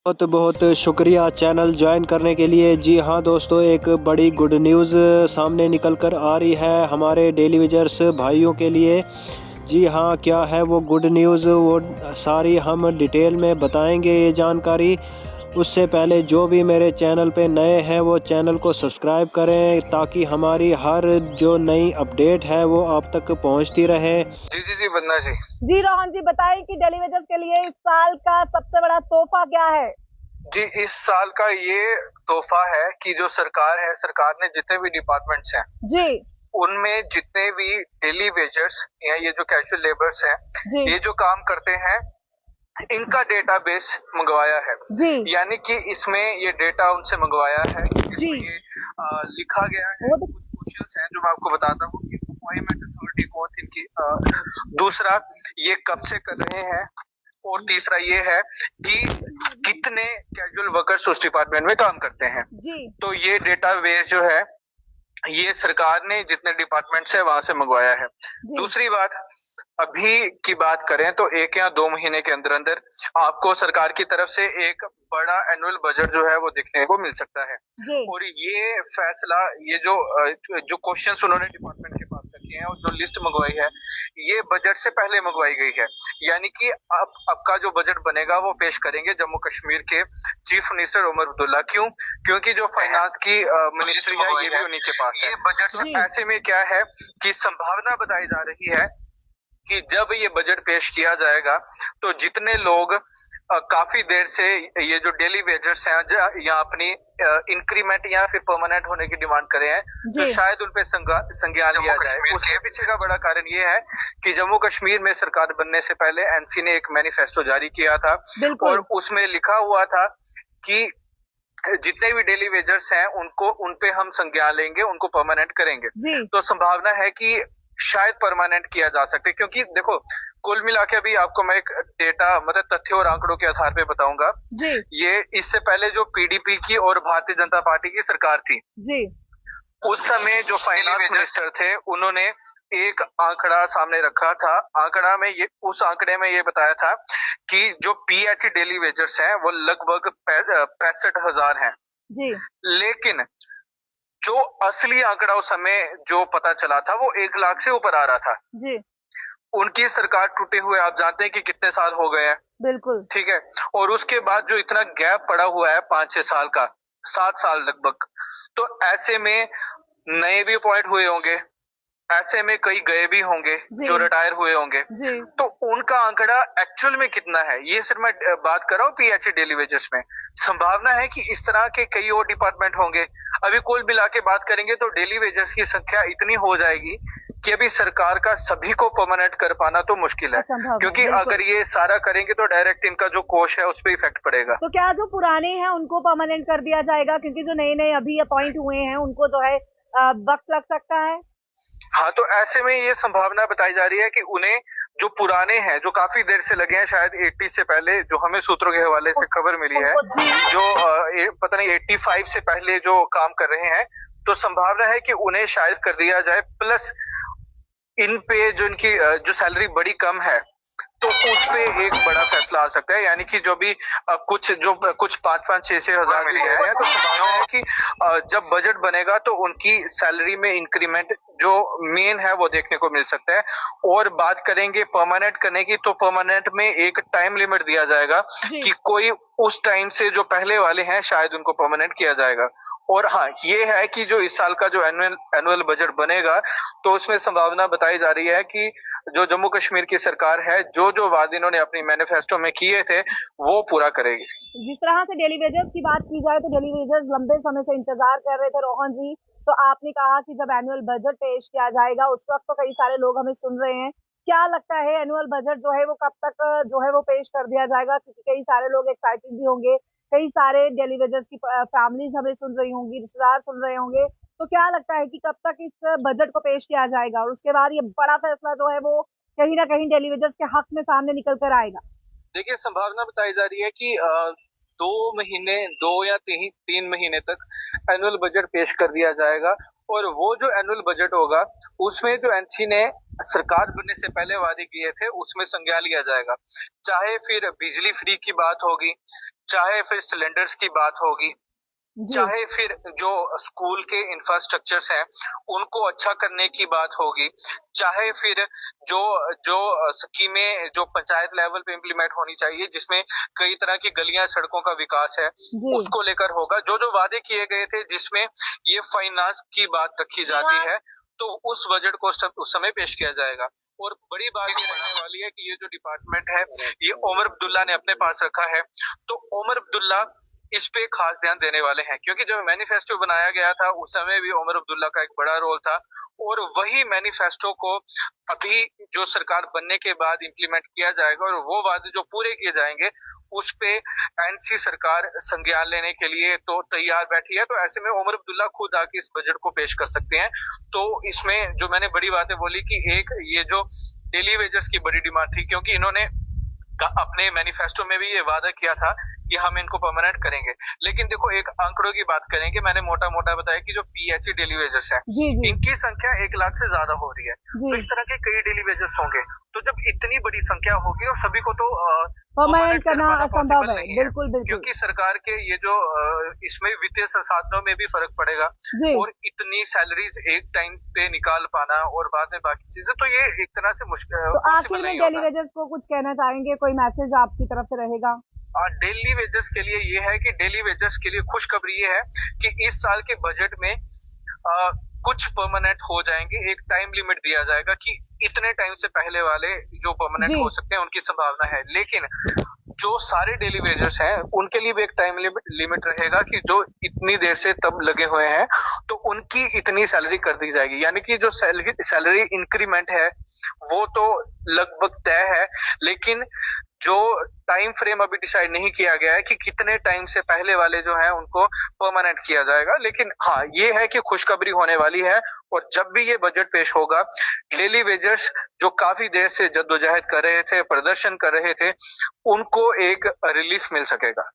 बहुत बहुत शुक्रिया चैनल ज्वाइन करने के लिए। जी हाँ दोस्तों, एक बड़ी गुड न्यूज़ सामने निकल कर आ रही है हमारे डेली वेजर्स भाइयों के लिए। जी हाँ, क्या है वो गुड न्यूज़, वो सारी हम डिटेल में बताएंगे ये जानकारी। उससे पहले जो भी मेरे चैनल पे नए हैं वो चैनल को सब्सक्राइब करें ताकि हमारी हर जो नई अपडेट है वो आप तक पहुंचती रहे। जी जी जी बन्ना जी। जी रोहन जी, बताएं कि डेलीवेजर्स के लिए इस साल का सबसे बड़ा तोहफा क्या है? जी, इस साल का ये तोहफा है कि जो सरकार ने जितने भी डिपार्टमेंट्स हैं जी उनमें जितने भी डेली वेजर्स या ये जो कैजुअल लेबर्स हैं, जी ये जो काम करते हैं, इनका डेटाबेस मंगवाया है। जी यानी कि इसमें ये डेटा उनसे मंगवाया है, जी जिसमें ये लिखा गया है। वो तो कुछ क्वेश्चंस हैं जो मैं आपको बताता हूँ कि अपॉइंटमेंट अथॉरिटी कौन थी इनकी, दूसरा ये कब से कर रहे हैं, और तीसरा ये है कि कितने कैजुअल वर्कर्स उस डिपार्टमेंट में काम करते हैं। जी तो ये डेटाबेस जो है ये सरकार ने जितने डिपार्टमेंट्स है वहां से मंगवाया है। जी दूसरी बात, अभी की बात करें तो 1 या 2 महीने के अंदर अंदर आपको सरकार की तरफ से एक बड़ा एनुअल बजट जो है वो देखने को मिल सकता है। जी और ये फैसला, ये जो क्वेश्चंस उन्होंने डिपार्टमेंट के पास रखे हैं और जो लिस्ट मंगवाई है, ये बजट से पहले मंगवाई गई है। यानी कि अब का जो बजट बनेगा वो पेश करेंगे जम्मू कश्मीर के चीफ मिनिस्टर उमर अब्दुल्ला। क्यों? क्योंकि जो फाइनेंस की मिनिस्ट्री है ये भी उन्हीं के पास है। ये बजट से ऐसे में क्या है कि संभावना बताई जा रही है कि जब ये बजट पेश किया जाएगा तो जितने लोग काफी देर से ये जो डेली वेजर्स हैं या अपनी इंक्रीमेंट या फिर परमानेंट होने की डिमांड कर रहे हैं, तो शायद उन पे संज्ञान लिया जाए। उसके पीछे का बड़ा कारण ये है कि जम्मू कश्मीर में सरकार बनने से पहले एनसी ने एक मैनिफेस्टो जारी किया था और उसमें लिखा हुआ था कि जितने भी डेली वेजर्स हैं उन पे हम संज्ञान लेंगे, उनको परमानेंट करेंगे। तो संभावना है कि शायद परमानेंट किया जा सकते, क्योंकि देखो कुल मिला के अभी आपको मैं एक डेटा मतलब तथ्य और आंकड़ों के आधार पे बताऊंगा। ये इससे पहले जो पीडीपी की और भारतीय जनता पार्टी की सरकार थी, उस समय जो फाइनेंस मिनिस्टर थे उन्होंने एक आंकड़ा सामने रखा था। उस आंकड़े में ये बताया था कि जो पीएच डेली वेजर्स हैं वो लगभग 65,000 हैं। लेकिन जो असली आंकड़ा उस समय जो पता चला था वो 1 लाख से ऊपर आ रहा था। उनकी सरकार टूटे हुए आप जानते हैं कि कितने साल हो गए हैं। बिल्कुल ठीक है। और उसके बाद जो इतना गैप पड़ा हुआ है 5-6 साल का, 7 साल लगभग, तो ऐसे में नए भी अपॉइंट हुए होंगे, ऐसे में कई गए भी होंगे जो रिटायर हुए होंगे। तो उनका आंकड़ा एक्चुअल में कितना है, ये सिर्फ मैं बात कर रहा हूँ पीएचई डेली वेजेस में। संभावना है कि इस तरह के कई और डिपार्टमेंट होंगे। अभी कुल मिला के बात करेंगे तो डेली वेजेस की संख्या इतनी हो जाएगी कि अभी सरकार का सभी को परमानेंट कर पाना तो मुश्किल है, क्योंकि अगर ये सारा करेंगे तो डायरेक्ट इनका जो कोष है उस पर इफेक्ट पड़ेगा। तो क्या जो पुराने हैं उनको परमानेंट कर दिया जाएगा, क्योंकि जो नए नए अभी अपॉइंट हुए हैं उनको जो है वक्त लग सकता है? हाँ, तो ऐसे में ये संभावना बताई जा रही है कि उन्हें जो पुराने हैं, जो काफी देर से लगे हैं, शायद 80 से पहले, जो हमें सूत्रों के हवाले से खबर मिली है, जो पता नहीं 85 से पहले जो काम कर रहे हैं, तो संभावना है कि उन्हें शायद कर दिया जाए। प्लस इन पे जो इनकी जो सैलरी बड़ी कम है, तो उस पे एक बड़ा फैसला आ सकता है। यानी कि जो भी कुछ 5-5, 6-6 हजार मिल गए हैं, तो संभावना है कि जब बजट बनेगा तो उनकी सैलरी में इंक्रीमेंट जो मेन है वो देखने को मिल सकता है। और बात करेंगे परमानेंट करने की, तो परमानेंट में एक टाइम लिमिट दिया जाएगा कि कोई उस टाइम से जो पहले वाले हैं शायद उनको परमानेंट किया जाएगा। और हाँ, ये है कि जो इस साल का जो एनुअल बजट बनेगा तो उसमें संभावना बताई जा रही है कि जो जम्मू कश्मीर की सरकार है, जो जो वादे इन्होंने अपनी मैनिफेस्टो में किए थे वो पूरा करेगी। जिस तरह से डेली वेजर्स की बात की जाए तो डेली वेजर्स लंबे समय से इंतजार कर रहे थे रोहन जी। तो आपने कहा कि जब एनुअल बजट पेश किया जाएगा उस वक्त तो कई सारे लोग हमें सुन रहे हैं। क्या लगता है एनुअल बजट जो है वो कब तक जो है वो पेश कर दिया जाएगा? क्योंकि कई सारे लोग एक्साइटेड भी होंगे, कई सारे डेली वेजर्स की फैमिलीज हमें सुन रही होंगी, रिश्तेदार सुन रहे होंगे। तो क्या लगता है कि कब तक इस बजट को पेश किया जाएगा और उसके बाद ये बड़ा फैसला जो है वो कहीं ना कहीं डेली वेजर्स के हक में सामने निकल कर आएगा? देखिए, संभावना बताई जा रही है कि 2 महीने, 2 या 3 महीने तक एनुअल बजट पेश कर दिया जाएगा। और वो जो एनुअल बजट होगा उसमें जो एनसी ने सरकार बनने से पहले वादे किए थे उसमें संज्ञान लिया जाएगा। चाहे फिर बिजली फ्री की बात होगी, चाहे फिर सिलेंडर्स की बात होगी, जी चाहे फिर जो स्कूल के इंफ्रास्ट्रक्चर्स हैं उनको अच्छा करने की बात होगी, चाहे फिर जो जो स्कीमें जो पंचायत लेवल पे इम्प्लीमेंट होनी चाहिए जिसमें कई तरह की गलियां सड़कों का विकास है जी उसको लेकर होगा। जो जो वादे किए गए थे जिसमें ये फाइनेंस की बात रखी जाती है तो उस बजट को उस समय पेश किया जाएगा। और बड़ी बात ये रहने वाली है कि ये जो डिपार्टमेंट है ये ओमर अब्दुल्ला ने अपने पास रखा है, तो ओमर अब्दुल्ला इस पे खास ध्यान देने वाले हैं क्योंकि जब मैनिफेस्टो बनाया गया था उस समय भी ओमर अब्दुल्ला का एक बड़ा रोल था और वही मैनिफेस्टो को अभी जो सरकार बनने के बाद इम्प्लीमेंट किया जाएगा और वो वादे जो पूरे किए जाएंगे उस पे एनसी सरकार संज्ञान लेने के लिए तो तैयार बैठी है। तो ऐसे में ओमर अब्दुल्ला खुद आके इस बजट को पेश कर सकते हैं। तो इसमें जो मैंने बड़ी बातें बोली कि एक ये जो डेली वेजेस की बड़ी डिमांड थी क्योंकि इन्होंने अपने मैनिफेस्टो में भी ये वादा किया था कि हम इनको परमानेंट करेंगे। लेकिन देखो एक आंकड़ों की बात करेंगे, मैंने मोटा मोटा बताया कि जो पीएचई डेली वेजेस है जी जी इनकी संख्या 1 लाख से ज्यादा हो रही है। जी तो इस तरह के कई डेली वेजेस होंगे, तो जब इतनी बड़ी संख्या होगी और सभी को तो परमानेंट करना पाना असंभव पॉसिबल है, नहीं है बिल्कुल बिल्कुल क्योंकि सरकार के ये जो इसमें वित्तीय संसाधनों में भी फर्क पड़ेगा जी और इतनी सैलरीज एक टाइम पे निकाल पाना और बाद में बाकी चीजें, तो ये एक तरह से मुश्किल तो आखिर में डेली वेजेस को कुछ कहना चाहेंगे, कोई मैसेज आपकी तरफ से रहेगा? डेली वेजेस के लिए ये है कि डेली वेजेस के लिए खुशखबरी ये है कि इस साल के बजट में कुछ परमानेंट हो जाएंगे। एक टाइम लिमिट दिया जाएगा कि इतने टाइम से पहले वाले जो परमानेंट जी हो सकते हैं उनकी संभावना है। लेकिन जो सारे डेली वेजेस हैं उनके लिए भी एक टाइम लिमिट रहेगा कि जो इतनी देर से तब लगे हुए हैं तो उनकी इतनी सैलरी कर दी जाएगी। यानी कि जो सैलरी इंक्रीमेंट है वो तो लगभग तय है, लेकिन जो टाइम फ्रेम अभी डिसाइड नहीं किया गया है कि कितने टाइम से पहले वाले जो हैं उनको परमानेंट किया जाएगा। लेकिन हाँ ये है कि खुशखबरी होने वाली है और जब भी ये बजट पेश होगा डेली वेजर्स जो काफी देर से जद्दोजहद कर रहे थे, प्रदर्शन कर रहे थे, उनको एक रिलीफ मिल सकेगा।